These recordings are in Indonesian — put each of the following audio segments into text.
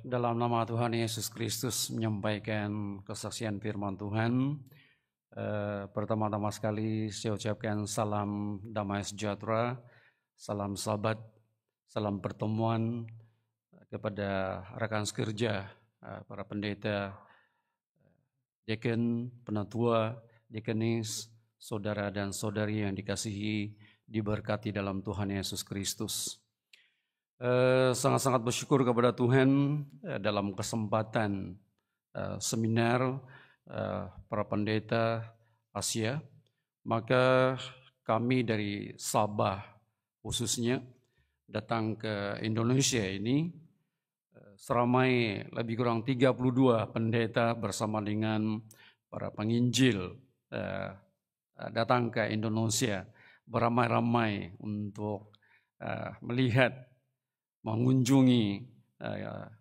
Dalam nama Tuhan Yesus Kristus menyampaikan kesaksian firman Tuhan. Pertama-tama sekali saya ucapkan salam damai sejahtera, salam sahabat, salam pertemuan kepada rekan sekerja, para pendeta, deacon, penatua, deaconess, saudara dan saudari yang dikasihi, diberkati dalam Tuhan Yesus Kristus. Sangat-sangat bersyukur kepada Tuhan dalam kesempatan seminar para pendeta Asia. Maka kami dari Sabah khususnya datang ke Indonesia ini seramai lebih kurang 32 pendeta bersama dengan para penginjil datang ke Indonesia beramai-ramai untuk melihat, mengunjungi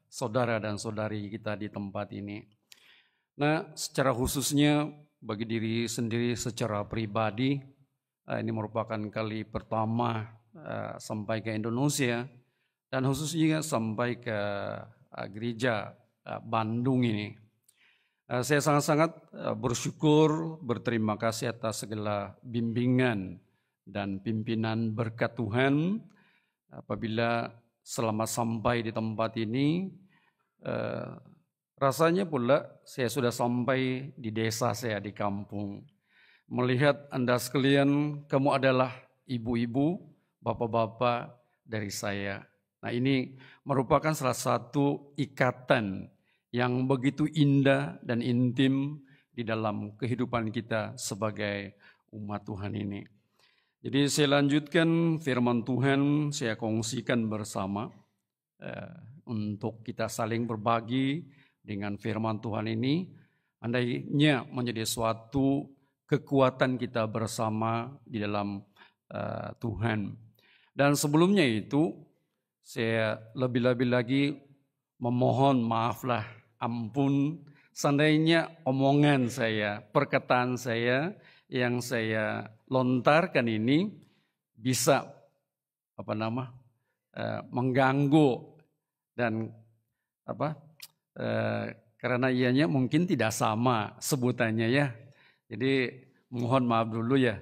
saudara dan saudari kita di tempat ini. Nah, secara khususnya bagi diri sendiri secara pribadi, ini merupakan kali pertama sampai ke Indonesia dan khususnya sampai ke gereja Bandung ini. Saya sangat-sangat bersyukur, berterima kasih atas segala bimbingan dan pimpinan berkat Tuhan. Apabila selama sampai di tempat ini, rasanya pula saya sudah sampai di desa saya, di kampung. Melihat Anda sekalian, kamu adalah ibu-ibu, bapak-bapak dari saya. Nah, ini merupakan salah satu ikatan yang begitu indah dan intim di dalam kehidupan kita sebagai umat Tuhan ini. Jadi saya lanjutkan firman Tuhan, saya kongsikan bersama untuk kita saling berbagi dengan firman Tuhan ini. Andainya menjadi suatu kekuatan kita bersama di dalam Tuhan. Dan sebelumnya itu saya lebih-lebih lagi memohon maaflah, ampun seandainya omongan saya, perkataan saya yang saya lontarkan ini bisa mengganggu dan karena ianya mungkin tidak sama sebutannya ya. Jadi mohon maaf dulu ya.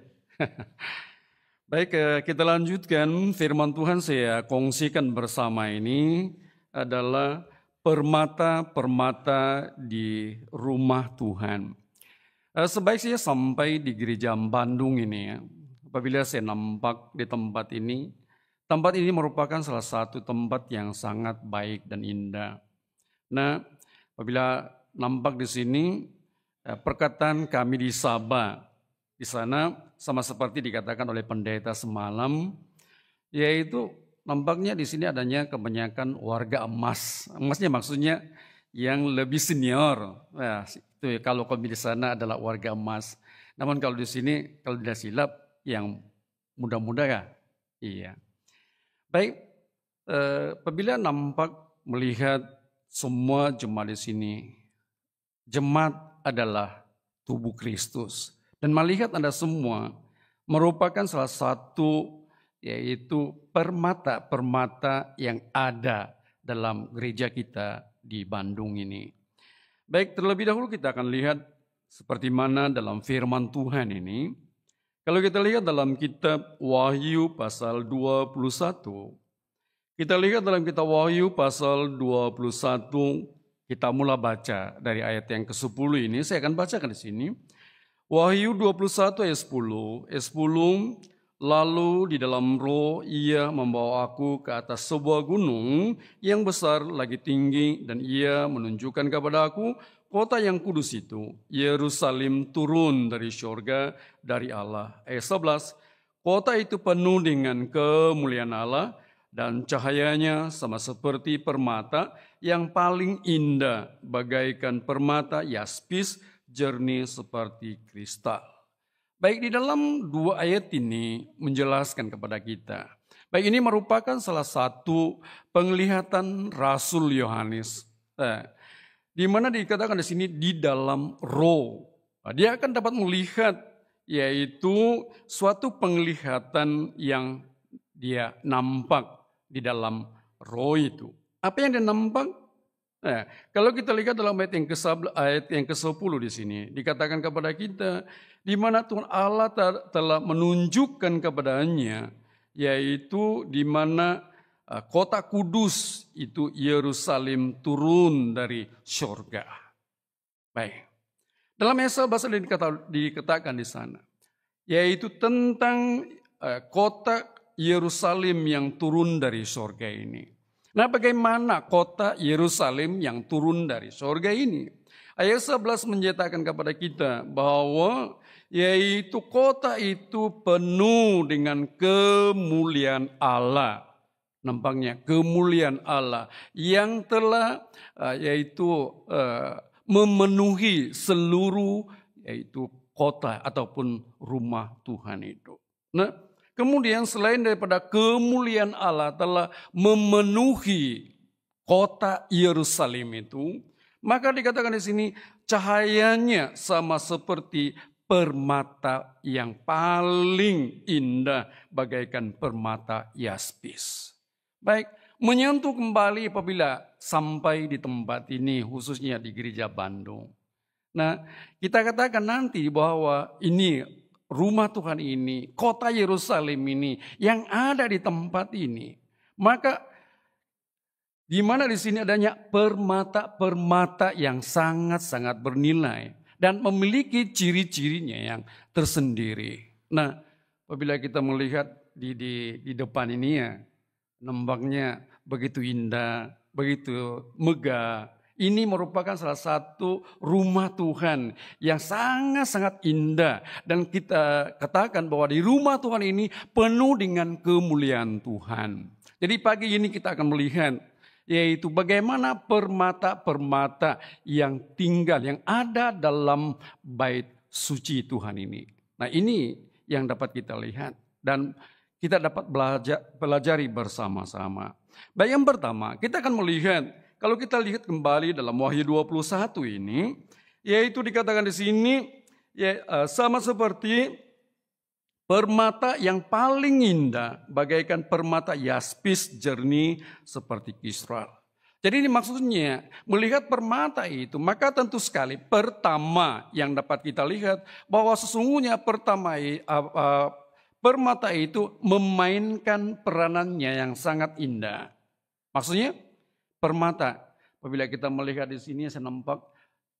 Baik, kita lanjutkan firman Tuhan saya kongsikan bersama ini adalah permata-permata di rumah Tuhan. Sebaik saya sampai di gereja Bandung ini ya, apabila saya nampak di tempat ini merupakan salah satu tempat yang sangat baik dan indah. Nah, apabila nampak di sini, perkataan kami di Sabah, di sana sama seperti dikatakan oleh pendeta semalam, yaitu nampaknya di sini adanya kebanyakan warga emas. Emasnya maksudnya yang lebih senior. Nah, itu kalau kami di sana adalah warga emas. Namun kalau di sini, kalau tidak silap, yang muda-muda ya. Iya. Baik, apabila nampak melihat semua jemaat di sini, jemaat adalah tubuh Kristus. Dan melihat Anda semua merupakan salah satu yaitu permata-permata yang ada dalam gereja kita di Bandung ini. Baik, terlebih dahulu kita akan lihat seperti mana dalam firman Tuhan ini. Kalau kita lihat dalam kitab Wahyu pasal 21, kita lihat dalam kitab Wahyu pasal 21, kita mulai baca dari ayat yang ke-10 ini, saya akan bacakan di sini. Wahyu 21 ayat 10, lalu di dalam roh ia membawa aku ke atas sebuah gunung yang besar lagi tinggi dan ia menunjukkan kepada aku kota yang kudus itu, Yerusalem turun dari surga dari Allah. Ayat 11, kota itu penuh dengan kemuliaan Allah dan cahayanya sama seperti permata yang paling indah bagaikan permata yaspis jernih seperti kristal. Baik, di dalam dua ayat ini menjelaskan kepada kita. Baik, ini merupakan salah satu penglihatan Rasul Yohanes. Di mana dikatakan di sini di dalam roh. Dia akan dapat melihat yaitu suatu penglihatan yang dia nampak di dalam roh itu. Apa yang dia nampak? Nah, kalau kita lihat dalam ayat yang ke-10 di sini, dikatakan kepada kita, di mana Tuhan Allah telah menunjukkan kepadanya, yaitu di mana kota kudus itu Yerusalem turun dari surga. Baik. Dalam Yesaya bahasa dikatakan di sana, yaitu tentang kota Yerusalem yang turun dari surga ini. Nah, bagaimana kota Yerusalem yang turun dari surga ini? Ayat 11 menyatakan kepada kita bahwa yaitu kota itu penuh dengan kemuliaan Allah. Nampaknya kemuliaan Allah yang telah memenuhi seluruh yaitu kota ataupun rumah Tuhan itu. Nah, kemudian selain daripada kemuliaan Allah telah memenuhi kota Yerusalem itu, maka dikatakan di sini cahayanya sama seperti permata yang paling indah bagaikan permata yaspis. Baik, menyentuh kembali apabila sampai di tempat ini khususnya di Gereja Bandung. Nah, kita katakan nanti bahwa ini rumah Tuhan ini, kota Yerusalem ini yang ada di tempat ini. Maka di mana di sini adanya permata-permata yang sangat-sangat bernilai dan memiliki ciri-cirinya yang tersendiri. Nah, apabila kita melihat di depan ini ya, nampaknya begitu indah, begitu megah. Ini merupakan salah satu rumah Tuhan yang sangat-sangat indah. Dan kita katakan bahwa di rumah Tuhan ini penuh dengan kemuliaan Tuhan. Jadi pagi ini kita akan melihat yaitu bagaimana permata-permata yang tinggal, yang ada dalam bait suci Tuhan ini. Nah, ini yang dapat kita lihat dan kita dapat pelajari bersama-sama. Baik, yang pertama kita akan melihat, kalau kita lihat kembali dalam Wahyu 21 ini, yaitu dikatakan di sini sama seperti permata yang paling indah, bagaikan permata yaspis jernih seperti kristal. Jadi ini maksudnya melihat permata itu, maka tentu sekali pertama yang dapat kita lihat bahwa sesungguhnya permata itu memainkan peranannya yang sangat indah. Maksudnya permata, apabila kita melihat di sini saya nampak,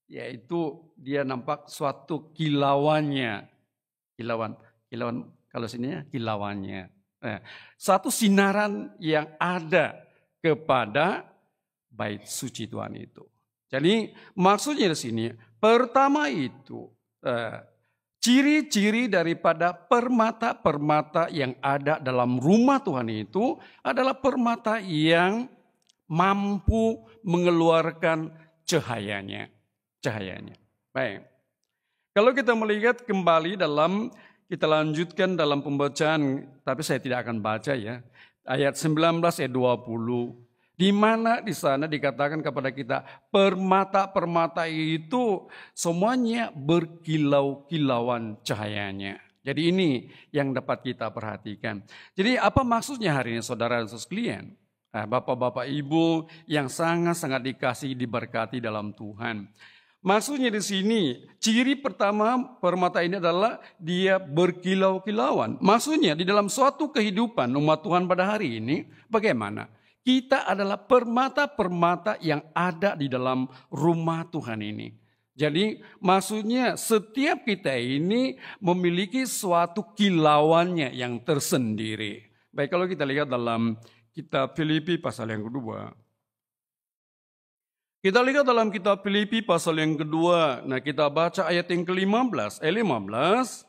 yaitu dia nampak suatu kilauannya. Kilauan kalau sini kilauannya. Satu sinaran yang ada kepada bait suci Tuhan itu. Jadi maksudnya di sini pertama itu ciri-ciri daripada permata-permata yang ada dalam rumah Tuhan itu adalah permata yang mampu mengeluarkan cahayanya. Baik. Kalau kita melihat kembali kita lanjutkan dalam pembacaan, tapi saya tidak akan baca ya. Ayat 19 ayat 20. Di mana di sana dikatakan kepada kita permata-permata itu semuanya berkilau-kilauan cahayanya. Jadi ini yang dapat kita perhatikan. Jadi apa maksudnya hari ini saudara dan sekalian? Bapak-bapak ibu yang sangat-sangat dikasihi diberkati dalam Tuhan. Maksudnya di sini, ciri pertama permata ini adalah dia berkilau-kilauan. Maksudnya di dalam suatu kehidupan umat Tuhan pada hari ini, bagaimana? Kita adalah permata-permata yang ada di dalam rumah Tuhan ini. Jadi maksudnya setiap kita ini memiliki suatu kilauannya yang tersendiri. Baik, kalau kita lihat dalam kitab Filipi pasal yang kedua. Kita lihat dalam kitab Filipi pasal yang kedua, nah kita baca ayat yang ke-15, ayat 15,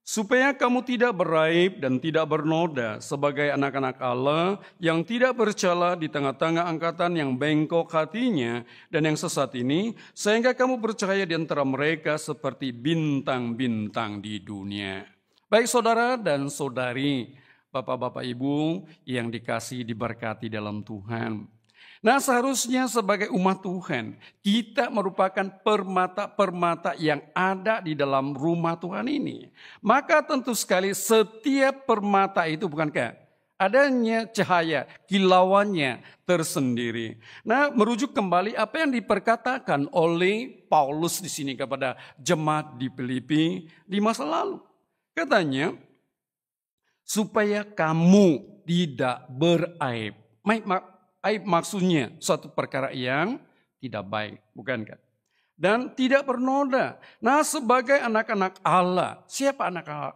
supaya kamu tidak beraib dan tidak bernoda sebagai anak-anak Allah yang tidak bercela di tengah-tengah angkatan yang bengkok hatinya dan yang sesat ini, sehingga kamu percaya di antara mereka seperti bintang-bintang di dunia. Baik saudara dan saudari, bapak-bapak ibu yang dikasihi diberkati dalam Tuhan. Nah seharusnya sebagai umat Tuhan, kita merupakan permata-permata yang ada di dalam rumah Tuhan ini. Maka tentu sekali setiap permata itu bukankah adanya cahaya, kilauannya tersendiri. Nah, merujuk kembali apa yang diperkatakan oleh Paulus di sini kepada jemaat di Filipi di masa lalu. Katanya, supaya kamu tidak beraib. Aib maksudnya suatu perkara yang tidak baik, bukan kan? Dan tidak bernoda. Nah, sebagai anak-anak Allah, siapa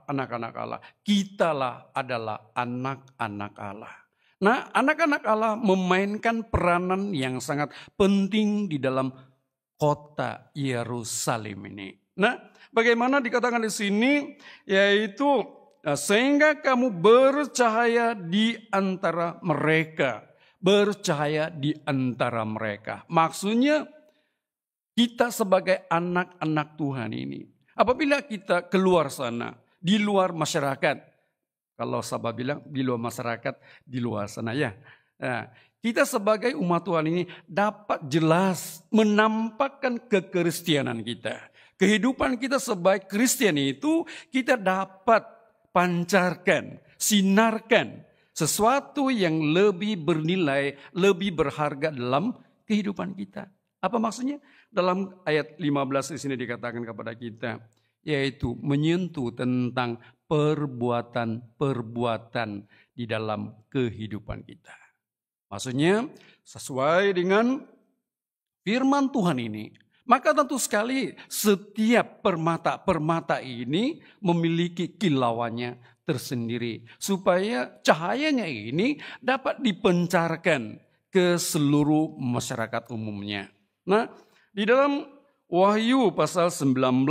anak-anak Allah? Kitalah adalah anak-anak Allah. Nah, anak-anak Allah memainkan peranan yang sangat penting di dalam kota Yerusalem ini. Nah, bagaimana dikatakan di sini? Yaitu sehingga kamu bercahaya di antara mereka. Bercahaya di antara mereka. Maksudnya, kita sebagai anak-anak Tuhan ini, apabila kita keluar sana, di luar masyarakat, kalau sahabat bilang di luar masyarakat, di luar sana ya. Nah, kita sebagai umat Tuhan ini dapat jelas menampakkan kekristenan kita. Kehidupan kita sebagai Kristen itu kita dapat pancarkan, sinarkan sesuatu yang lebih bernilai, lebih berharga dalam kehidupan kita. Apa maksudnya? Dalam ayat 15 di sini dikatakan kepada kita, yaitu menyentuh tentang perbuatan-perbuatan di dalam kehidupan kita. Maksudnya sesuai dengan firman Tuhan ini, maka tentu sekali setiap permata-permata ini memiliki kilauannya tersendiri. Supaya cahayanya ini dapat dipencarkan ke seluruh masyarakat umumnya. Nah, di dalam Wahyu pasal 19,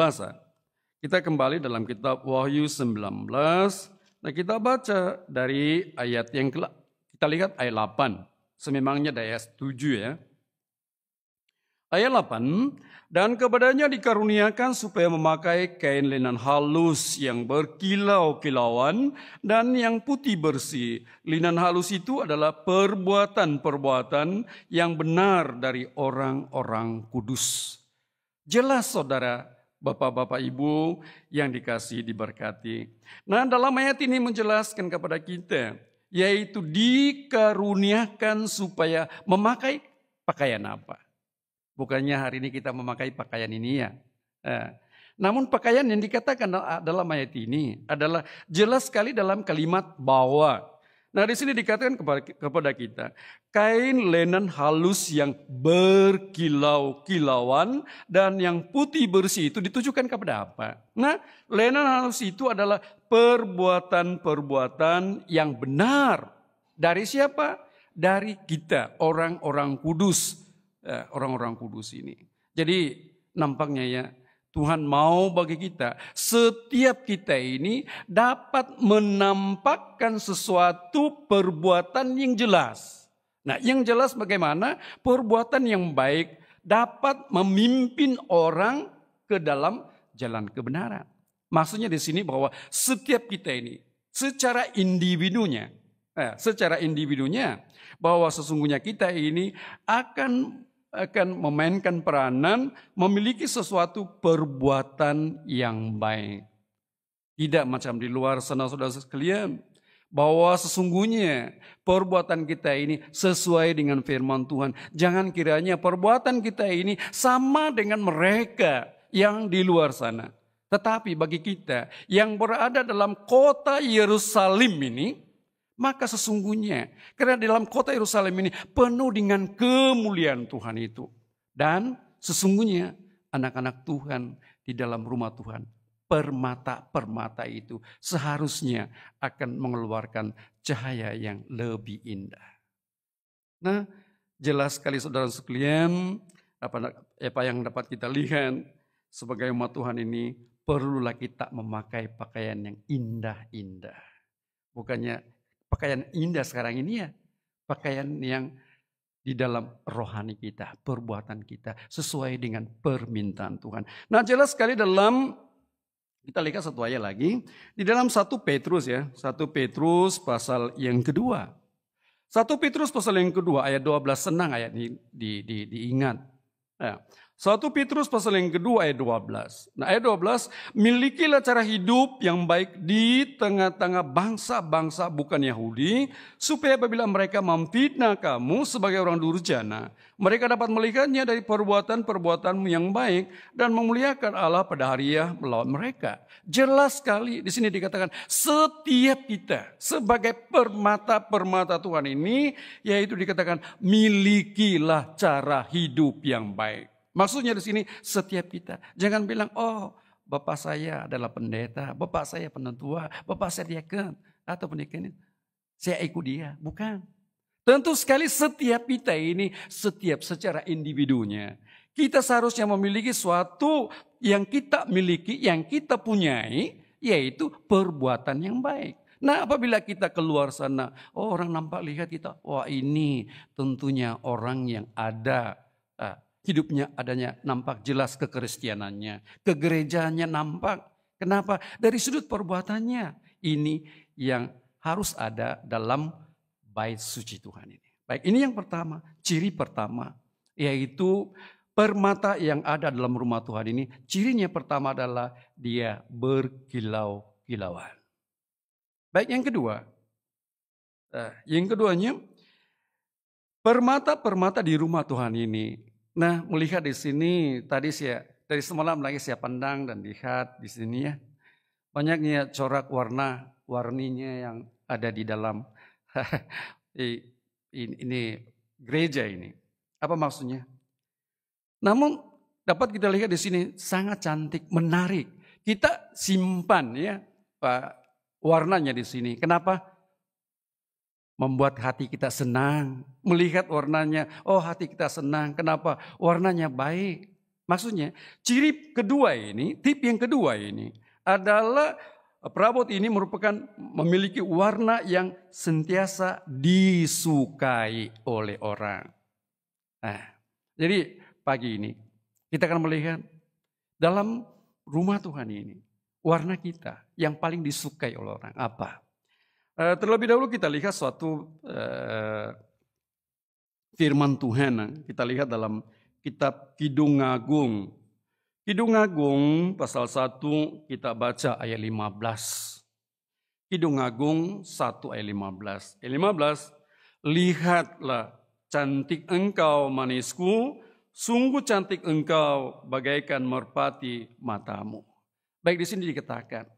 kita kembali dalam kitab Wahyu 19. Nah, kita baca dari ayat yang kita lihat ayat 8. Sememangnya dari ayat 7 ya. Ayat 8, dan kepadanya dikaruniakan supaya memakai kain lenan halus yang berkilau-kilauan dan yang putih bersih. Linan halus itu adalah perbuatan-perbuatan yang benar dari orang-orang kudus. Jelas saudara, bapak-bapak ibu yang dikasihi diberkati. Nah, dalam ayat ini menjelaskan kepada kita, yaitu dikaruniakan supaya memakai pakaian apa? Bukannya hari ini kita memakai pakaian ini ya. Namun pakaian yang dikatakan dalam ayat ini adalah jelas sekali dalam kalimat bahwa. Nah, di sini dikatakan kepada kita, kain lenan halus yang berkilau-kilauan dan yang putih bersih itu ditujukan kepada apa? Nah, lenan halus itu adalah perbuatan-perbuatan yang benar. Dari siapa? Dari kita, orang-orang kudus. Orang-orang kudus ini. Jadi nampaknya ya Tuhan mau bagi kita, setiap kita ini dapat menampakkan sesuatu perbuatan yang jelas. Nah, yang jelas bagaimana perbuatan yang baik dapat memimpin orang ke dalam jalan kebenaran. Maksudnya di sini bahwa setiap kita ini secara individunya bahwa sesungguhnya kita ini akan memainkan peranan, memiliki sesuatu perbuatan yang baik. Tidak macam di luar sana saudara sekalian, bahwa sesungguhnya perbuatan kita ini sesuai dengan firman Tuhan. Jangan kiranya perbuatan kita ini sama dengan mereka yang di luar sana. Tetapi bagi kita yang berada dalam kota Yerusalem ini, maka sesungguhnya, karena dalam kota Yerusalem ini penuh dengan kemuliaan Tuhan itu. Dan sesungguhnya anak-anak Tuhan di dalam rumah Tuhan, permata-permata itu seharusnya akan mengeluarkan cahaya yang lebih indah. Nah, jelas sekali saudara sekalian, apa yang dapat kita lihat sebagai umat Tuhan ini, perlulah kita memakai pakaian yang indah-indah. Bukannya pakaian indah sekarang ini ya, pakaian yang di dalam rohani kita, perbuatan kita sesuai dengan permintaan Tuhan. Nah, jelas sekali dalam, kita lihat satu ayat lagi, di dalam 1 Petrus ya, 1 Petrus pasal yang kedua. 1 Petrus pasal yang kedua ayat 12, senang ayat ini diingat. Nah, 1 Petrus pasal yang kedua ayat 12. Nah ayat 12, milikilah cara hidup yang baik di tengah-tengah bangsa-bangsa bukan Yahudi, supaya apabila mereka memfitnah kamu sebagai orang durjana, mereka dapat melihatnya dari perbuatan-perbuatanmu yang baik dan memuliakan Allah pada hari melawan mereka. Jelas sekali di sini dikatakan setiap kita sebagai permata-permata Tuhan ini, yaitu dikatakan milikilah cara hidup yang baik. Maksudnya di sini setiap kita. Jangan bilang, oh bapak saya adalah pendeta, bapak saya penatua, bapak saya diaken, atau pendeta saya ikut dia. Bukan. Tentu sekali setiap kita ini, setiap secara individunya. Kita seharusnya memiliki suatu yang kita miliki, yang kita punyai, yaitu perbuatan yang baik. Nah apabila kita keluar sana, oh orang nampak lihat kita, wah ini tentunya orang yang ada hidupnya adanya nampak jelas kekristianannya, kegerejanya nampak. Kenapa? Dari sudut perbuatannya. Ini yang harus ada dalam bait suci Tuhan ini. Baik, ini yang pertama, ciri pertama, yaitu permata yang ada dalam rumah Tuhan ini. Cirinya pertama adalah dia berkilau-kilauan. Baik, yang kedua. Yang keduanya, permata-permata di rumah Tuhan ini. Nah, melihat di sini tadi saya dari semalam lagi saya pandang dan lihat di sini ya. Banyaknya corak warninya yang ada di dalam ini gereja ini. Apa maksudnya? Namun dapat kita lihat di sini sangat cantik, menarik. Kita simpan ya Pak warnanya di sini. Kenapa? Membuat hati kita senang. Melihat warnanya, oh hati kita senang. Kenapa? Warnanya baik. Maksudnya, ciri kedua ini, tip yang kedua ini adalah perabot ini merupakan memiliki warna yang sentiasa disukai oleh orang. Nah, jadi pagi ini kita akan melihat dalam rumah Tuhan ini, warna kita yang paling disukai oleh orang apa? Terlebih dahulu kita lihat suatu firman Tuhan. Kita lihat dalam kitab Kidung Agung. Kidung Agung pasal 1 kita baca ayat 15. Kidung Agung 1 ayat 15. Ayat 15, lihatlah cantik engkau manisku, sungguh cantik engkau bagaikan merpati matamu. Baik di sini dikatakan.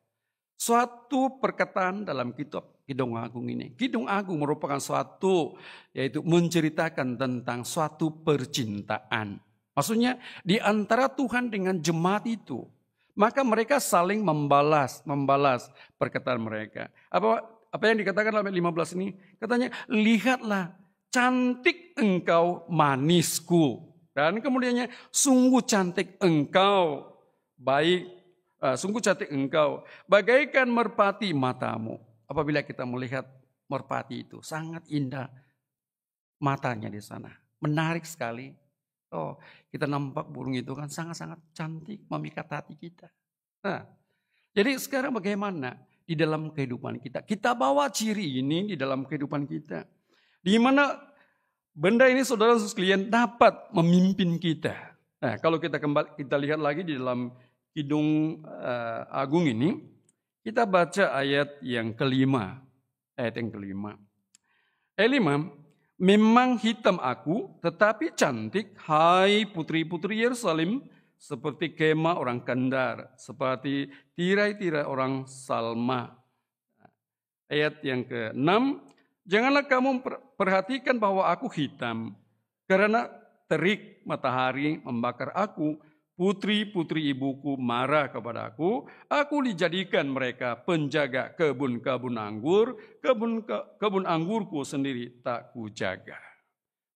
Suatu perkataan dalam kitab Kidung Agung ini. Kidung Agung merupakan suatu yaitu menceritakan tentang suatu percintaan. Maksudnya di antara Tuhan dengan jemaat itu. Maka mereka saling membalas perkataan mereka. Apa yang dikatakan dalam ayat 15 ini? Katanya, lihatlah cantik engkau manisku. Dan kemudiannya sungguh cantik engkau baik. Sungguh cantik engkau, bagaikan merpati matamu. Apabila kita melihat merpati itu, sangat indah matanya di sana. Menarik sekali. Oh, kita nampak burung itu kan sangat-sangat cantik, memikat hati kita. Nah, jadi sekarang bagaimana di dalam kehidupan kita? Kita bawa ciri ini di dalam kehidupan kita. Di mana benda ini saudara sekalian dapat memimpin kita. Nah, kalau kita lihat lagi di dalam Kidung Agung ini, kita baca ayat yang kelima. Ayat yang kelima. Ayat 5, memang hitam aku, tetapi cantik, hai putri-putri Yerusalem, seperti kemah orang Kandar, seperti tirai-tirai orang Salma. Ayat yang ke-6, janganlah kamu perhatikan bahwa aku hitam, karena terik matahari membakar aku. Putri-putri ibuku marah kepada aku dijadikan mereka penjaga kebun-kebun anggur, kebun anggurku sendiri tak kujaga.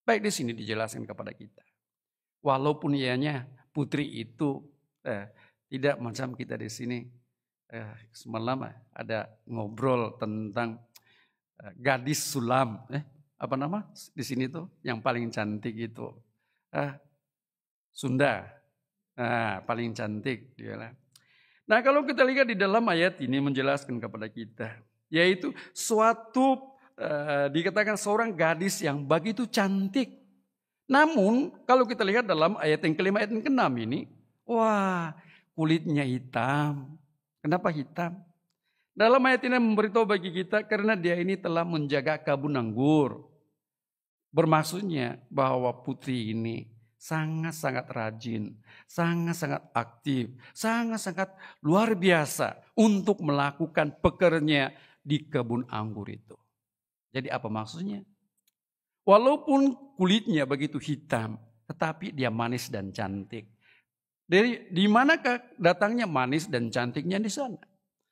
Baik, di sini dijelaskan kepada kita. Walaupun ianya putri itu tidak macam kita di sini. Semalam ada ngobrol tentang gadis Sulam. Apa nama di sini tuh yang paling cantik itu? Sunda. Nah, paling cantik dia lah. Nah, kalau kita lihat di dalam ayat ini menjelaskan kepada kita, yaitu suatu dikatakan seorang gadis yang begitu cantik. Namun kalau kita lihat dalam ayat yang kelima, ayat yang keenam ini, wah kulitnya hitam. Kenapa hitam? Dalam ayat ini memberitahu bagi kita karena dia ini telah menjaga kebun anggur. Bermaksudnya bahwa putri ini sangat-sangat rajin, sangat-sangat aktif, sangat-sangat luar biasa untuk melakukan pekerjaannya di kebun anggur itu. Jadi apa maksudnya? Walaupun kulitnya begitu hitam, tetapi dia manis dan cantik. Dari di manakah datangnya manis dan cantiknya di sana?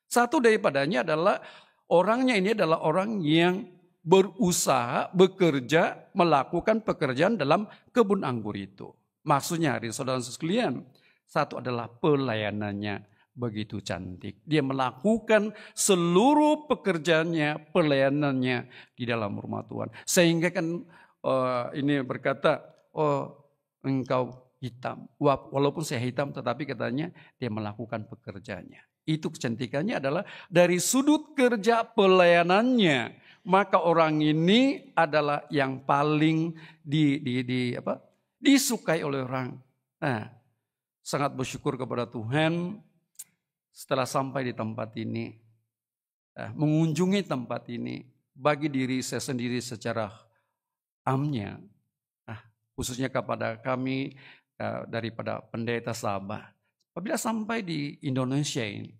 Satu daripadanya adalah orangnya ini adalah orang yang berusaha, bekerja, melakukan pekerjaan dalam kebun anggur itu. Maksudnya hari saudara sekalian, satu adalah pelayanannya begitu cantik. Dia melakukan seluruh pekerjaannya, pelayanannya di dalam rumah Tuhan. Sehingga kan ini berkata, oh engkau hitam. Walaupun saya hitam tetapi katanya dia melakukan pekerjaannya. Itu kecantikannya adalah dari sudut kerja pelayanannya. Maka orang ini adalah yang paling disukai oleh orang. Nah, sangat bersyukur kepada Tuhan setelah sampai di tempat ini. Mengunjungi tempat ini bagi diri saya sendiri secara amnya. Khususnya kepada kami daripada pendeta Sabah. Apabila sampai di Indonesia ini,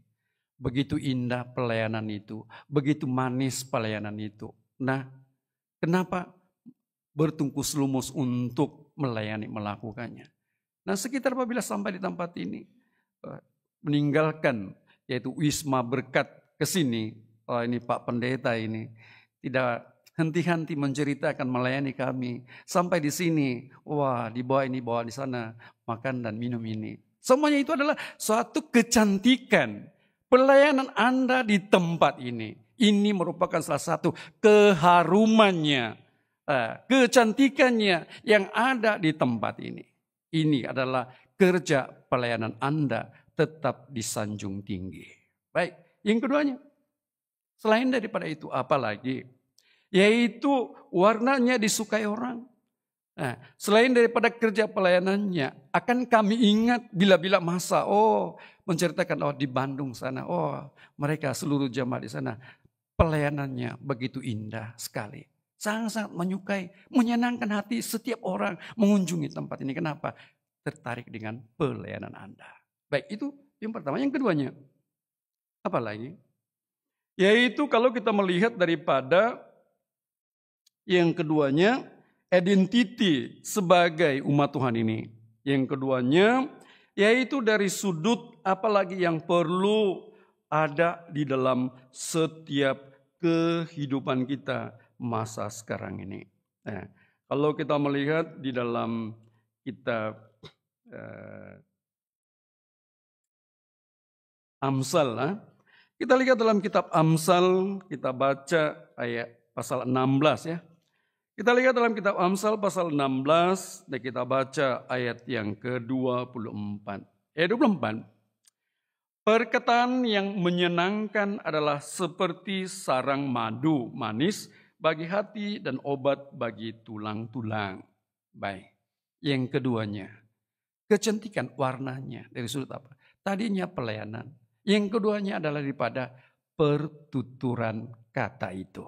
begitu indah pelayanan itu, begitu manis pelayanan itu. Nah, kenapa bertungkus lumus untuk melayani, melakukannya? Nah, sekitar apabila sampai di tempat ini, meninggalkan yaitu Wisma Berkat ke sini, ini Pak Pendeta ini tidak henti-henti menceritakan melayani kami. Sampai di sini, wah dibawa ini, bawa di sana, makan dan minum ini. Semuanya itu adalah suatu kecantikan pelayanan Anda di tempat ini. Ini merupakan salah satu keharumannya, kecantikannya yang ada di tempat ini. Ini adalah kerja pelayanan Anda tetap disanjung tinggi. Baik, yang keduanya. Selain daripada itu apa lagi? Yaitu warnanya disukai orang. Nah, selain daripada kerja pelayanannya, akan kami ingat bila-bila masa, menceritakan di Bandung sana, mereka seluruh jemaat di sana, pelayanannya begitu indah sekali. Sangat-sangat menyukai, menyenangkan hati setiap orang mengunjungi tempat ini. Kenapa? Tertarik dengan pelayanan Anda. Baik, itu yang pertama. Yang keduanya, apa lagi? Yaitu kalau kita melihat daripada yang keduanya, identity sebagai umat Tuhan ini. Yang keduanya, yaitu dari sudut apalagi yang perlu ada di dalam setiap kehidupan kita masa sekarang ini. Nah, kalau kita melihat di dalam kitab Amsal, kita lihat dalam kitab Amsal, kita baca ayat pasal 16 ya. Kita lihat dalam kitab Amsal pasal 16 dan kita baca ayat yang ke-24. Ayat 24. Perkataan yang menyenangkan adalah seperti sarang madu manis bagi hati dan obat bagi tulang-tulang. Baik. Yang keduanya, kecantikan warnanya dari sudut apa? Tadinya pelayanan. Yang keduanya adalah daripada pertuturan kata itu.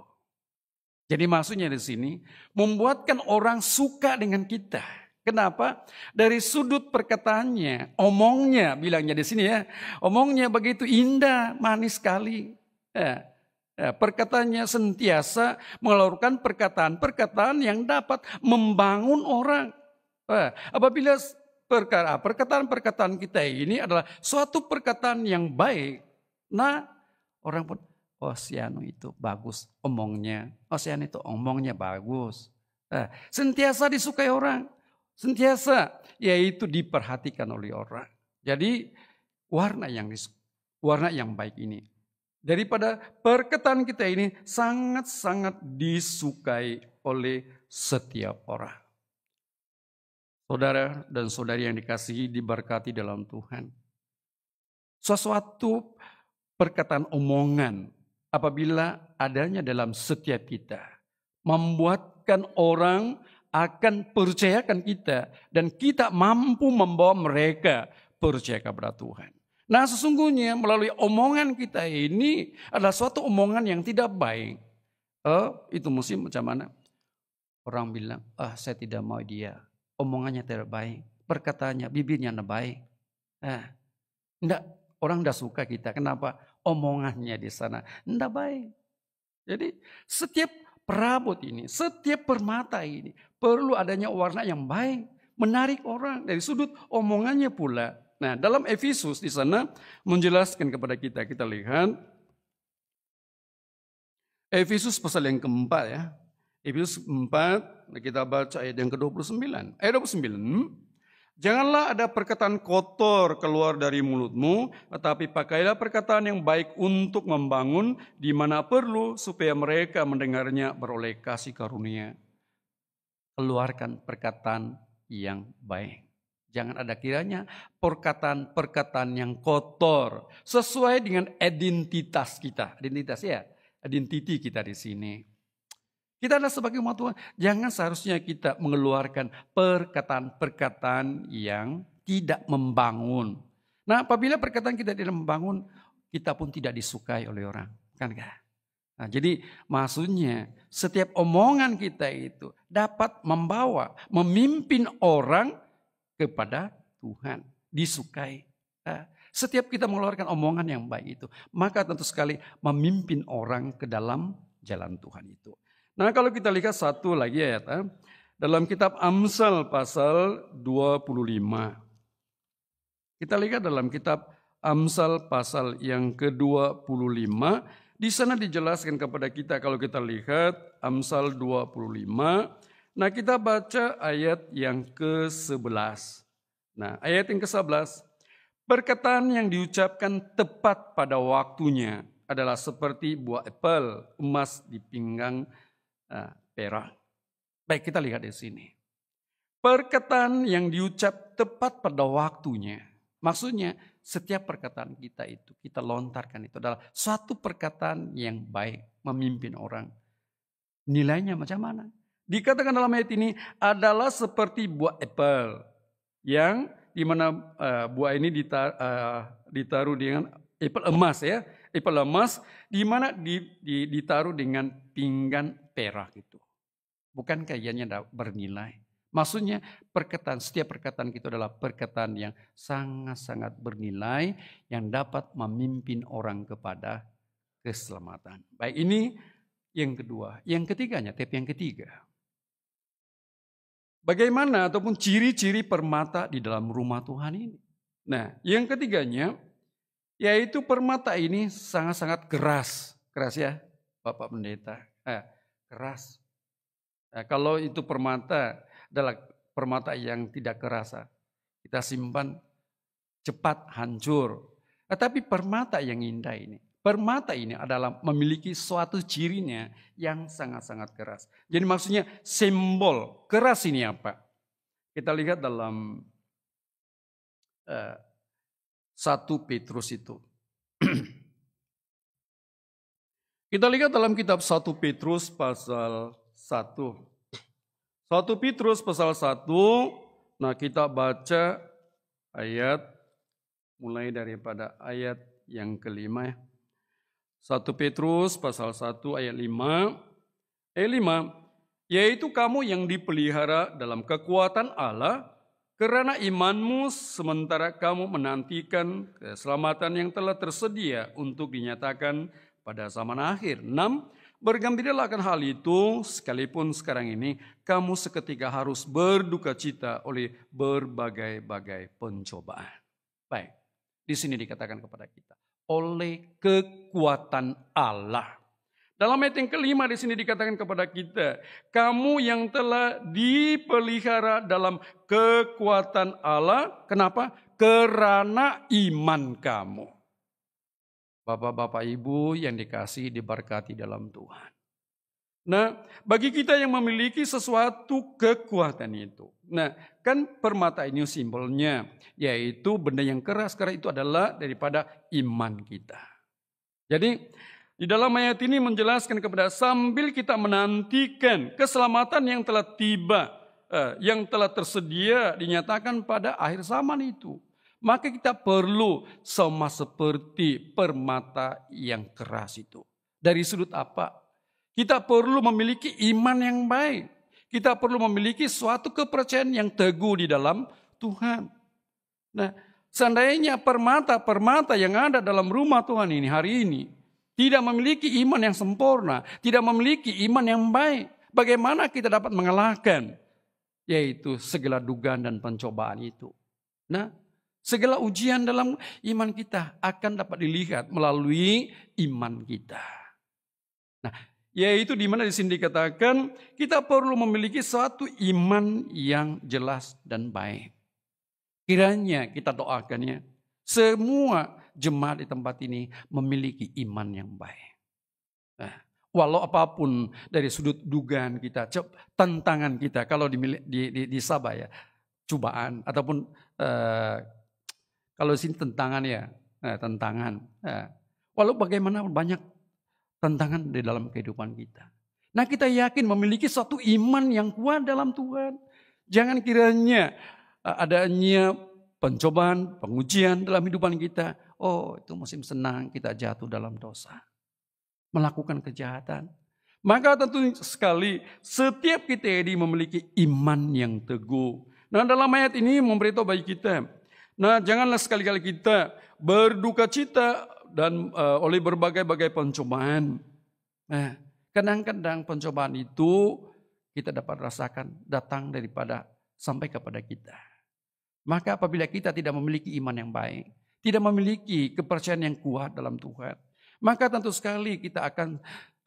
Jadi maksudnya di sini membuatkan orang suka dengan kita. Kenapa? Dari sudut perkataannya, omongnya, bilangnya di sini ya, omongnya begitu indah, manis sekali. Perkataannya sentiasa mengeluarkan perkataan-perkataan yang dapat membangun orang. Apabila perkataan-perkataan kita ini adalah suatu perkataan yang baik, nah orang pun si anu itu bagus omongnya. Si anu itu omongnya bagus. Sentiasa disukai orang. Sentiasa yaitu diperhatikan oleh orang. Jadi warna yang baik ini. Daripada perkataan kita ini sangat-sangat disukai oleh setiap orang. Saudara dan saudari yang dikasihi diberkati dalam Tuhan. Sesuatu perkataan omongan apabila adanya dalam setiap kita, membuatkan orang akan percayakan kita dan kita mampu membawa mereka percaya kepada Tuhan. Nah, sesungguhnya melalui omongan kita ini adalah suatu omongan yang tidak baik. Itu mesti macam mana? Orang bilang, saya tidak mau dia. Omongannya tidak baik. Perkataannya, bibirnya tidak baik. Enggak, orang tidak suka kita. Kenapa? Omongannya di sana tidak baik. Jadi setiap perabot ini, setiap permata ini perlu adanya warna yang baik. Menarik orang dari sudut omongannya pula. Nah, dalam Efesus di sana menjelaskan kepada kita, kita lihat Efesus pasal yang keempat ya. Efesus 4, kita baca ayat yang ke-29. Ayat 29. Janganlah ada perkataan kotor keluar dari mulutmu, tetapi pakailah perkataan yang baik untuk membangun di mana perlu supaya mereka mendengarnya beroleh kasih karunia. Keluarkan perkataan yang baik. Jangan ada kiranya perkataan-perkataan yang kotor sesuai dengan identitas kita. Identitas ya, identiti kita di sini. Kita adalah sebagai umat Tuhan, jangan seharusnya kita mengeluarkan perkataan-perkataan yang tidak membangun. Nah, apabila perkataan kita tidak membangun, kita pun tidak disukai oleh orang, kan enggak? Nah, jadi maksudnya setiap omongan kita itu dapat membawa, memimpin orang kepada Tuhan, disukai. Setiap kita mengeluarkan omongan yang baik itu, maka tentu sekali memimpin orang ke dalam jalan Tuhan itu. Nah, kalau kita lihat satu lagi ayat, dalam kitab Amsal pasal 25. Kita lihat dalam kitab Amsal pasal yang ke-25, di sana dijelaskan kepada kita kalau kita lihat Amsal 25. Nah, kita baca ayat yang ke-11. Nah, ayat yang ke-11. Perkataan yang diucapkan tepat pada waktunya adalah seperti buah apel emas di pinggang perak. Baik, kita lihat di sini. Perkataan yang diucap tepat pada waktunya. Maksudnya setiap perkataan kita itu, kita lontarkan itu adalah suatu perkataan yang baik, memimpin orang. Nilainya macam mana? Dikatakan dalam ayat ini adalah seperti buah apel yang dimana buah ini ditaruh dengan apel emas ya, apel emas dimana ditaruh dengan pinggan perak itu. Bukan kayaknya bernilai. Maksudnya setiap perkataan kita adalah perkataan yang sangat-sangat bernilai yang dapat memimpin orang kepada keselamatan. Baik, ini yang kedua. Yang ketiganya, tapi yang ketiga. Bagaimana ataupun ciri-ciri permata di dalam rumah Tuhan ini. Nah, yang ketiganya yaitu permata ini sangat-sangat keras. Keras ya Bapak Pendeta. Keras. Nah, kalau itu permata adalah permata yang tidak keras. Kita simpan cepat hancur. Tetapi permata yang indah ini. Permata ini adalah memiliki suatu cirinya yang sangat-sangat keras. Jadi maksudnya simbol keras ini apa? Kita lihat dalam 1 Petrus itu. Kita lihat dalam kitab 1 Petrus pasal 1. 1 Petrus pasal 1, nah kita baca ayat, mulai daripada ayat yang kelima ya. 1 Petrus pasal 1 ayat 5. Ayat 5, yaitu kamu yang dipelihara dalam kekuatan Allah karena imanmu sementara kamu menantikan keselamatan yang telah tersedia untuk dinyatakan pada zaman akhir. 6, bergembiralah akan hal itu sekalipun sekarang ini kamu seketika harus berduka cita oleh berbagai-bagai pencobaan. Baik, di sini dikatakan kepada kita. Oleh kekuatan Allah. Dalam ayat yang kelima di sini dikatakan kepada kita, kamu yang telah dipelihara dalam kekuatan Allah. Kenapa? Karena iman kamu. Bapak-bapak ibu yang dikasihi diberkati dalam Tuhan. Nah, bagi kita yang memiliki sesuatu kekuatan itu. Nah, kan permata ini simbolnya, yaitu benda yang keras, karena itu adalah daripada iman kita. Jadi, di dalam ayat ini menjelaskan kepada sambil kita menantikan keselamatan yang telah tiba yang telah tersedia dinyatakan pada akhir zaman itu. Maka kita perlu sama seperti permata yang keras itu. Dari sudut apa? Kita perlu memiliki iman yang baik. Kita perlu memiliki suatu kepercayaan yang teguh di dalam Tuhan. Nah, seandainya permata yang ada dalam rumah Tuhan ini hari ini tidak memiliki iman yang sempurna, tidak memiliki iman yang baik, bagaimana kita dapat mengalahkan yaitu segala dugaan dan pencobaan itu. Nah, segala ujian dalam iman kita akan dapat dilihat melalui iman kita. Nah, yaitu di mana di sini dikatakan kita perlu memiliki suatu iman yang jelas dan baik. Kiranya kita doakannya semua jemaat di tempat ini memiliki iman yang baik. Nah, walau apapun dari sudut dugaan kita, tantangan kita, kalau di Sabah ya, cobaan ataupun kalau di sini tantangan ya, tantangan. Walau bagaimana banyak tantangan di dalam kehidupan kita. Nah, kita yakin memiliki suatu iman yang kuat dalam Tuhan. Jangan kiranya adanya pencobaan, pengujian dalam kehidupan kita. Oh, itu musim senang kita jatuh dalam dosa. Melakukan kejahatan. Maka tentu sekali setiap kita ini memiliki iman yang teguh. Nah, dalam ayat ini memberitahu bagi kita. Nah, janganlah sekali-kali kita berduka cita dan oleh berbagai-bagai pencobaan. Nah, kadang-kadang pencobaan itu kita dapat rasakan datang daripada sampai kepada kita. Maka apabila kita tidak memiliki iman yang baik, tidak memiliki kepercayaan yang kuat dalam Tuhan, maka tentu sekali kita akan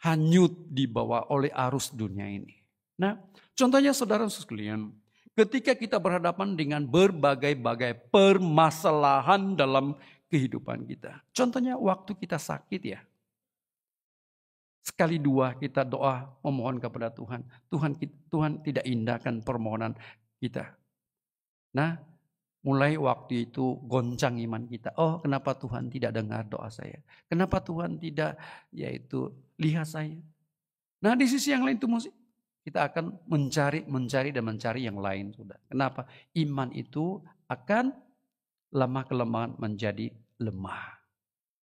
hanyut dibawa oleh arus dunia ini. Nah, contohnya saudara sekalian, ketika kita berhadapan dengan berbagai-bagai permasalahan dalam kehidupan kita. Contohnya waktu kita sakit ya. Sekali dua kita doa memohon kepada Tuhan. Tuhan tidak indahkan permohonan kita. Nah, mulai waktu itu goncang iman kita. Oh, kenapa Tuhan tidak dengar doa saya? Kenapa Tuhan tidak yaitu lihat saya? Nah, di sisi yang lain itu kita akan mencari yang lain sudah. Kenapa? Iman itu akan lama-kelamaan menjadi lemah.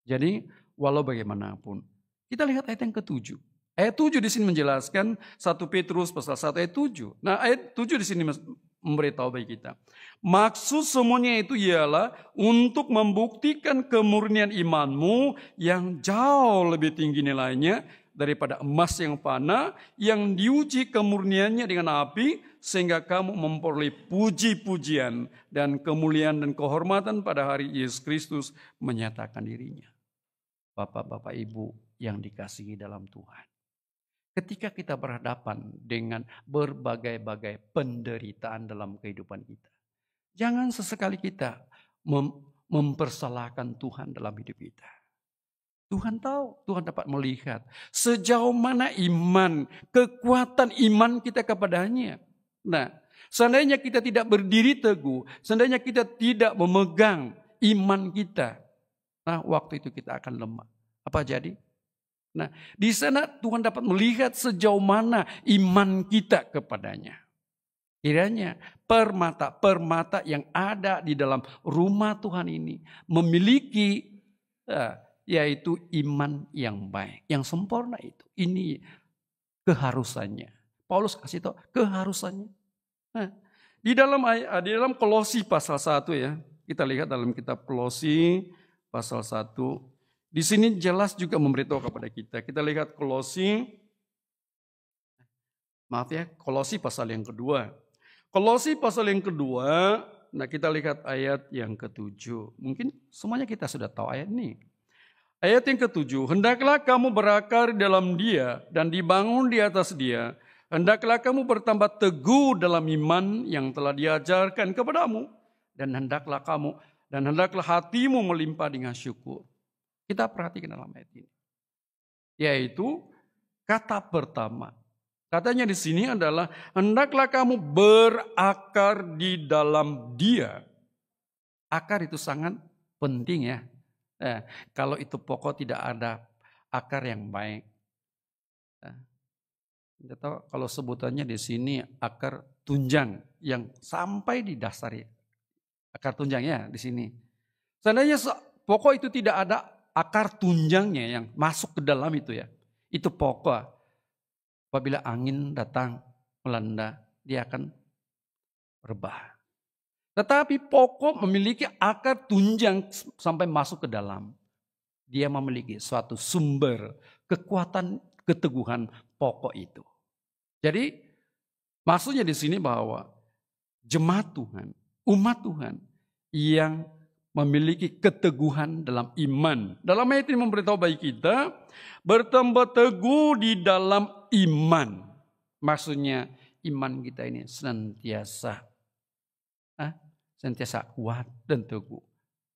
Jadi, walau bagaimanapun, kita lihat ayat yang ke-7. Ayat 7 di sini menjelaskan 1 Petrus pasal 1 ayat 7. Nah, ayat 7 di sini memberitahu bagi kita. Maksud semuanya itu ialah untuk membuktikan kemurnian imanmu yang jauh lebih tinggi nilainya daripada emas yang fana yang diuji kemurniannya dengan api sehingga kamu memperoleh puji-pujian dan kemuliaan dan kehormatan pada hari Yesus Kristus menyatakan dirinya. Bapak-bapak ibu yang dikasihi dalam Tuhan. Ketika kita berhadapan dengan berbagai-bagai penderitaan dalam kehidupan kita. Jangan sesekali kita mempersalahkan Tuhan dalam hidup kita. Tuhan tahu, Tuhan dapat melihat sejauh mana iman, kekuatan iman kita kepadanya. Nah, seandainya kita tidak berdiri teguh, seandainya kita tidak memegang iman kita, nah waktu itu kita akan lemah. Apa jadi? Nah, di sana Tuhan dapat melihat sejauh mana iman kita kepadanya. Kiranya permata yang ada di dalam rumah Tuhan ini memiliki yaitu iman yang baik, yang sempurna itu. Ini keharusannya. Paulus kasih tahu keharusannya. Nah, di dalam Kolose pasal 1 ya. Kita lihat dalam kitab Kolose pasal 1. Di sini jelas juga memberitahu kepada kita. Kita lihat Kolose pasal yang kedua. Kolose pasal yang kedua, nah kita lihat ayat yang ke-7. Mungkin semuanya kita sudah tahu ayat ini. Ayat yang ke-7, hendaklah kamu berakar dalam Dia dan dibangun di atas Dia. Hendaklah kamu bertambah teguh dalam iman yang telah diajarkan kepadamu. Dan hendaklah hatimu melimpah dengan syukur. Kita perhatikan dalam ayat ini. Yaitu kata pertama. Katanya di sini adalah hendaklah kamu berakar di dalam Dia. Akar itu sangat penting ya. Kalau itu pokok tidak ada akar yang baik. Kita tahu kalau sebutannya di sini akar tunjang yang sampai di dasar ya. Akar tunjangnya di sini. Seandainya pokok itu tidak ada akar tunjangnya yang masuk ke dalam itu ya. Itu pokok. Apabila angin datang melanda, dia akan rebah. Tetapi pokok memiliki akar tunjang sampai masuk ke dalam. Dia memiliki suatu sumber kekuatan keteguhan pokok itu. Jadi maksudnya di sini bahwa jemaat Tuhan, umat Tuhan yang memiliki keteguhan dalam iman. Dalam ayat ini memberitahu bagi kita bertambah teguh di dalam iman. Maksudnya iman kita ini senantiasa kuat dan teguh.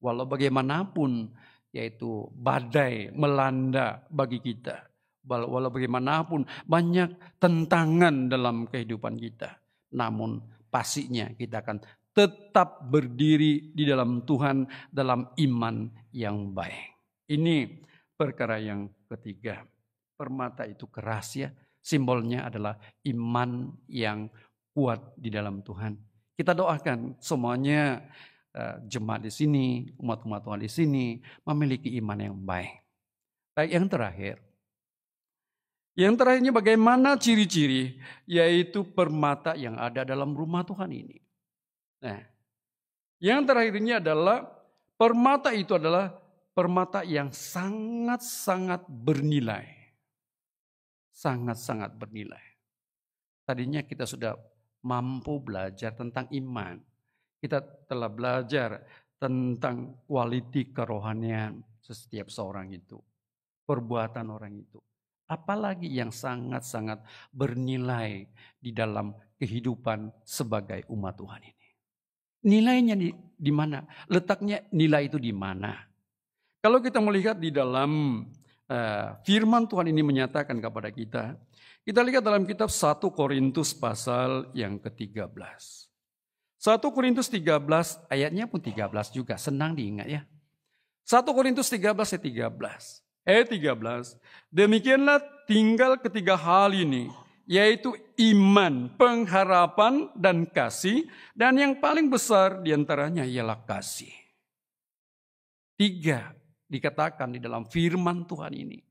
Walau bagaimanapun yaitu badai melanda bagi kita. Walau bagaimanapun banyak tentangan dalam kehidupan kita. Namun pastinya kita akan tetap berdiri di dalam Tuhan dalam iman yang baik. Ini perkara yang ketiga. Permata itu keras ya. Simbolnya adalah iman yang kuat di dalam Tuhan. Kita doakan semuanya jemaat di sini, umat-umat Tuhan di sini memiliki iman yang baik. Baik, yang terakhir. Yang terakhirnya bagaimana ciri-ciri, yaitu permata yang ada dalam rumah Tuhan ini. Nah, yang terakhirnya adalah permata itu adalah permata yang sangat-sangat bernilai. Sangat-sangat bernilai. Tadinya kita sudah mampu belajar tentang iman. Kita telah belajar tentang kualiti kerohanian setiap seorang itu. Perbuatan orang itu. Apalagi yang sangat-sangat bernilai di dalam kehidupan sebagai umat Tuhan ini. Nilainya di mana? Letaknya nilai itu di mana? Kalau kita melihat di dalam firman Tuhan ini menyatakan kepada kita. Kita lihat dalam kitab 1 Korintus pasal yang ke-13. 1 Korintus 13 ayatnya pun 13 juga. Senang diingat ya. 1 Korintus 13 ayat 13. Ayat 13, demikianlah tinggal ketiga hal ini, yaitu iman, pengharapan, dan kasih. Dan yang paling besar diantaranya ialah kasih. 3 dikatakan di dalam firman Tuhan ini.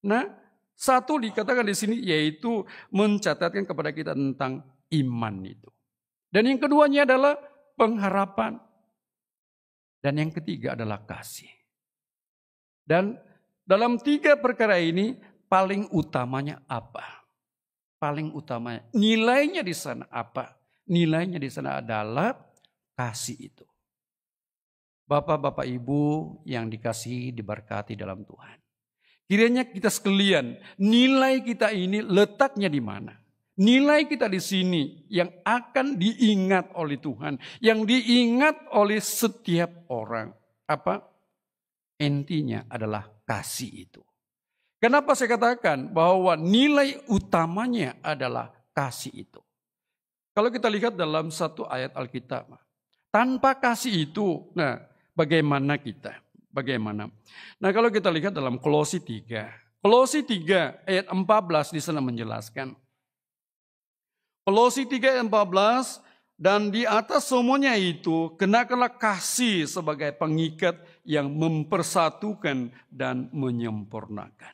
Nah, 1 dikatakan di sini yaitu mencatatkan kepada kita tentang iman itu. Dan yang keduanya adalah pengharapan. Dan yang ketiga adalah kasih. Dan dalam 3 perkara ini paling utamanya apa? Paling utamanya nilainya di sana apa? Nilainya di sana adalah kasih itu. Bapak-bapak ibu yang dikasihi diberkati dalam Tuhan. Kiranya kita sekalian nilai kita ini letaknya di mana? Nilai kita di sini yang akan diingat oleh Tuhan, yang diingat oleh setiap orang. Apa? Intinya adalah kasih itu. Kenapa saya katakan bahwa nilai utamanya adalah kasih itu? Kalau kita lihat dalam satu ayat Alkitab, tanpa kasih itu, nah bagaimana kita? Bagaimana? Nah kalau kita lihat dalam Kolose 3. Kolose 3 ayat 14 di sana menjelaskan. Kolose 3 ayat 14, dan di atas semuanya itu kenakanlah kasih sebagai pengikat yang mempersatukan dan menyempurnakan.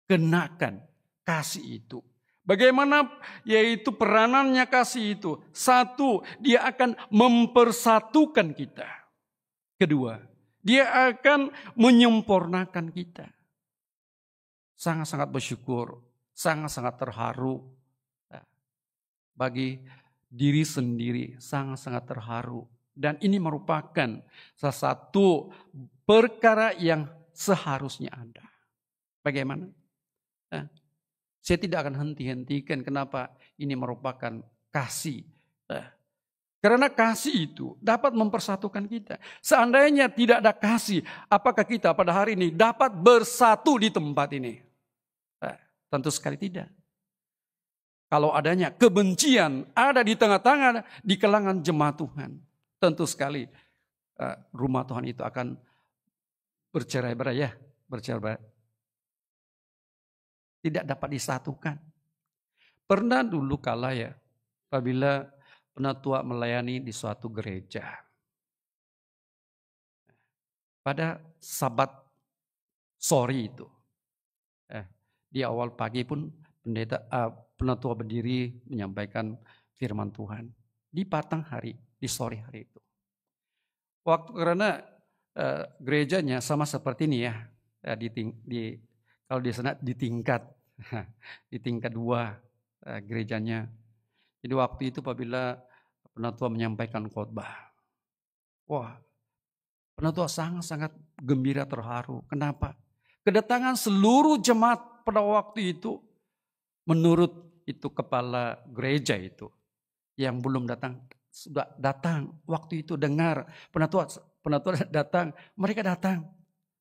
Kenakan kasih itu. Bagaimana yaitu peranannya kasih itu? 1, dia akan mempersatukan kita. 2, dia akan menyempurnakan kita. Sangat-sangat bersyukur, sangat-sangat terharu. Bagi diri sendiri sangat-sangat terharu. Dan ini merupakan salah satu perkara yang seharusnya ada. Bagaimana? Saya tidak akan henti-hentikan kenapa ini merupakan kasih. Karena kasih itu dapat mempersatukan kita. Seandainya tidak ada kasih, apakah kita pada hari ini dapat bersatu di tempat ini? Tentu sekali tidak. Kalau adanya kebencian ada di tengah-tengah di kalangan jemaat Tuhan, tentu sekali rumah Tuhan itu akan bercerai-berai ya, bercerai-berai. Tidak dapat disatukan. Pernah dulu kala ya, apabila penatua melayani di suatu gereja. Pada Sabat sore itu, di awal pagi pun penatua berdiri menyampaikan firman Tuhan. Di patang hari, di sore hari itu. Karena gerejanya sama seperti ini ya, kalau di sana di tingkat 2 gerejanya. Jadi waktu itu apabila penatua menyampaikan khotbah, wah, penatua sangat-sangat gembira, terharu. Kenapa? Kedatangan seluruh jemaat pada waktu itu, menurut itu kepala gereja itu, yang belum datang, sudah datang. Waktu itu dengar penatua datang, mereka datang.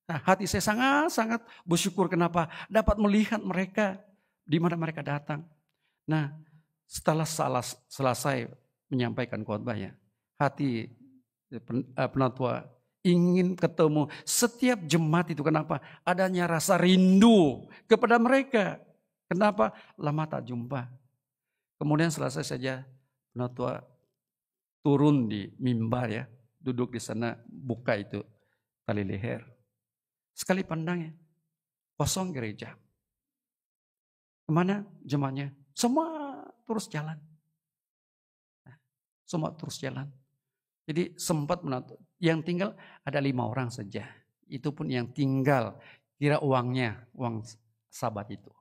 Nah, hati saya sangat-sangat bersyukur. Kenapa? Dapat melihat mereka di mana mereka datang. Nah, setelah selesai menyampaikan khotbahnya, hati penatua ingin ketemu setiap jemaat itu. Kenapa? Adanya rasa rindu kepada mereka. Kenapa? Lama tak jumpa. Kemudian selesai saja, penatua turun di mimbar ya, duduk di sana, buka itu tali leher. Sekali pandangnya, kosong gereja. Kemana jemaatnya? Semua terus jalan. Semua terus jalan. Jadi sempat menatua, yang tinggal ada 5 orang saja. Itu pun yang tinggal, kira uangnya, uang Sabat itu.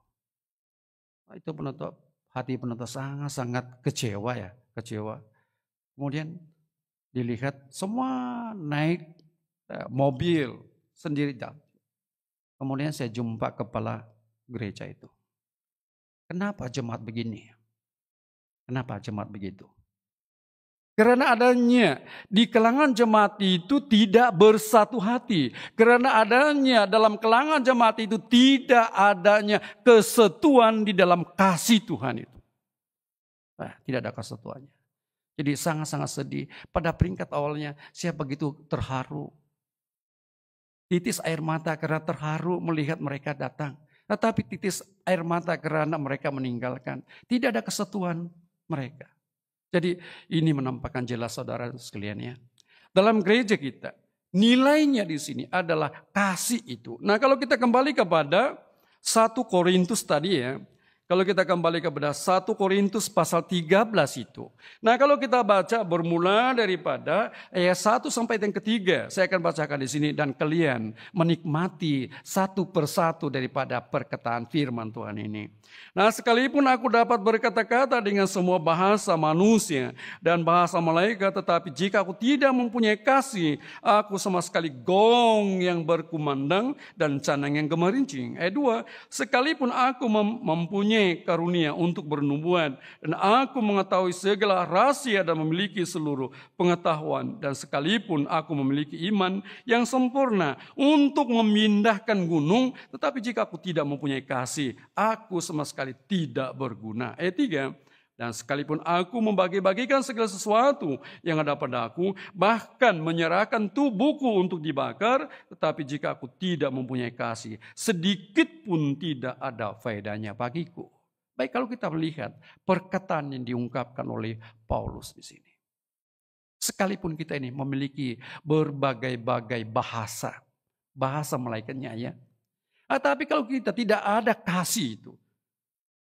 Itu penatua, hati penatua sangat-sangat kecewa ya, kecewa. Kemudian dilihat semua naik mobil sendiri. Kemudian saya jumpa kepala gereja itu. Kenapa jemaat begini? Kenapa jemaat begitu? Karena adanya di kalangan jemaat itu tidak bersatu hati. Karena adanya dalam kalangan jemaat itu tidak adanya kesatuan di dalam kasih Tuhan itu. Nah, tidak ada kesatuannya. Jadi sangat-sangat sedih. Pada peringkat awalnya saya begitu terharu. Titis air mata karena terharu melihat mereka datang. Tetapi titis air mata karena mereka meninggalkan. Tidak ada kesatuan mereka. Jadi ini menampakkan jelas saudara sekalian ya. Dalam gereja kita, nilainya di sini adalah kasih itu. Nah, kalau kita kembali kepada 1 Korintus tadi ya. Kalau kita kembali kepada 1 Korintus pasal 13 itu. Nah, kalau kita baca bermula daripada ayat 1 sampai yang ketiga. Saya akan bacakan di sini dan kalian menikmati satu persatu daripada perkataan firman Tuhan ini. Nah, sekalipun aku dapat berkata-kata dengan semua bahasa manusia dan bahasa malaikat, tetapi jika aku tidak mempunyai kasih, aku sama sekali gong yang berkumandang dan canang yang gemerincing. Ayat 2, sekalipun aku mempunyai karunia untuk bernubuat dan aku mengetahui segala rahasia dan memiliki seluruh pengetahuan, dan sekalipun aku memiliki iman yang sempurna untuk memindahkan gunung, tetapi jika aku tidak mempunyai kasih, aku sama sekali tidak berguna. Ayat 3, dan sekalipun aku membagi-bagikan segala sesuatu yang ada padaku, bahkan menyerahkan tubuhku untuk dibakar, tetapi jika aku tidak mempunyai kasih, sedikit pun tidak ada faedahnya bagiku. Baik, kalau kita melihat perkataan yang diungkapkan oleh Paulus di sini. Sekalipun kita ini memiliki berbagai-bagai bahasa malaikatnya ya. Tapi kalau kita tidak ada kasih itu,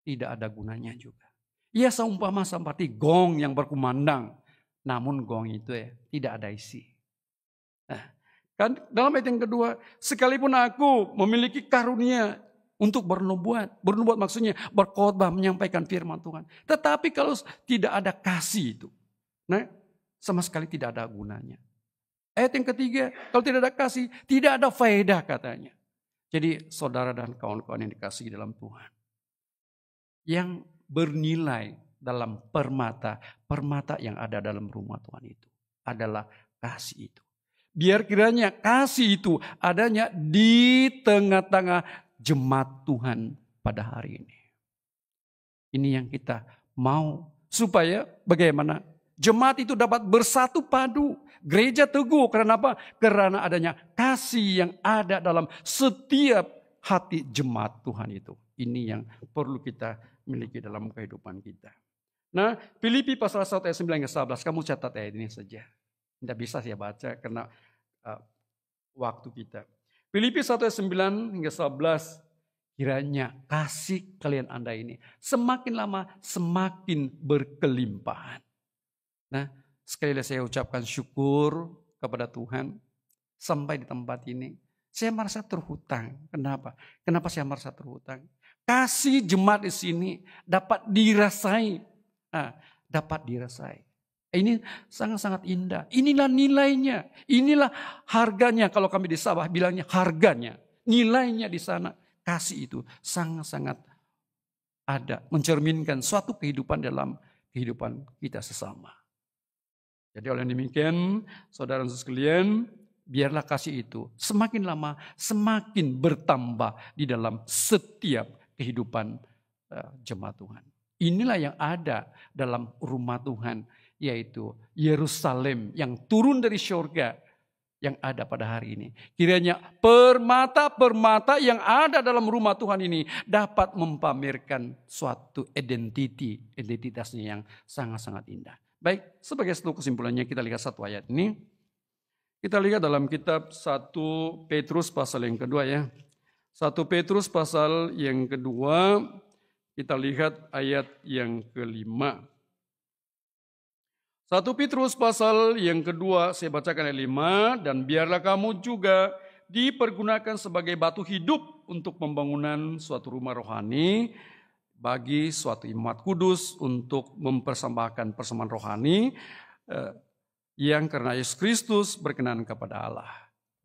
tidak ada gunanya juga. Ia seumpama seperti gong yang berkumandang, namun gong itu ya tidak ada isi. Nah, kan dalam ayat yang kedua, sekalipun aku memiliki karunia untuk bernubuat maksudnya berkhotbah, menyampaikan firman Tuhan. Tetapi kalau tidak ada kasih itu, nah sama sekali tidak ada gunanya. Ayat yang ketiga, kalau tidak ada kasih, tidak ada faedah katanya. Jadi saudara dan kawan-kawan yang dikasihi dalam Tuhan, yang bernilai dalam permata yang ada dalam rumah Tuhan itu adalah kasih itu. Biar kiranya kasih itu adanya di tengah-tengah jemaat Tuhan pada hari ini. Ini yang kita mau, supaya bagaimana jemaat itu dapat bersatu padu, gereja teguh. Karena apa? Karena adanya kasih yang ada dalam setiap hati jemaat Tuhan itu. Ini yang perlu kita miliki dalam kehidupan kita. Nah, Filipi pasal 1 ayat 9 hingga 11, kamu catat ayat ini saja. Tidak bisa saya baca karena waktu kita. Filipi 1 ayat 9 hingga 11, kiranya kasih kalian Anda ini semakin lama semakin berkelimpahan. Nah, sekali lagi saya ucapkan syukur kepada Tuhan sampai di tempat ini. Saya merasa terhutang. Kenapa? Kenapa saya merasa terhutang? Kasih jemaat di sini dapat dirasai. Dapat dirasai. Ini sangat-sangat indah. Inilah nilainya. Inilah harganya. Kalau kami di Sabah bilangnya harganya. Nilainya di sana. Kasih itu sangat-sangat ada. Mencerminkan suatu kehidupan dalam kehidupan kita sesama. Jadi oleh demikian, saudara sekalian, biarlah kasih itu semakin lama semakin bertambah di dalam setiap kehidupan jemaat Tuhan. Inilah yang ada dalam rumah Tuhan, yaitu Yerusalem yang turun dari surga yang ada pada hari ini. Kiranya permata-permata yang ada dalam rumah Tuhan ini dapat mempamerkan suatu identitasnya yang sangat-sangat indah. Baik, sebagai satu kesimpulannya kita lihat satu ayat ini. Kita lihat dalam kitab 1 Petrus pasal yang kedua ya. 1 Petrus pasal yang kedua, kita lihat ayat yang kelima. 1 Petrus pasal yang kedua, saya bacakan ayat 5. Dan biarlah kamu juga dipergunakan sebagai batu hidup untuk pembangunan suatu rumah rohani, bagi suatu umat kudus untuk mempersembahkan persembahan rohani yang karena Yesus Kristus berkenan kepada Allah.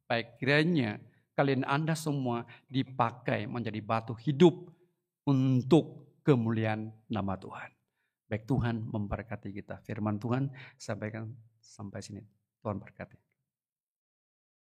Baik, kiranya kalian Anda semua dipakai menjadi batu hidup untuk kemuliaan nama Tuhan. Baik, Tuhan memberkati kita. Firman Tuhan sampaikan sampai sini. Tuhan berkati.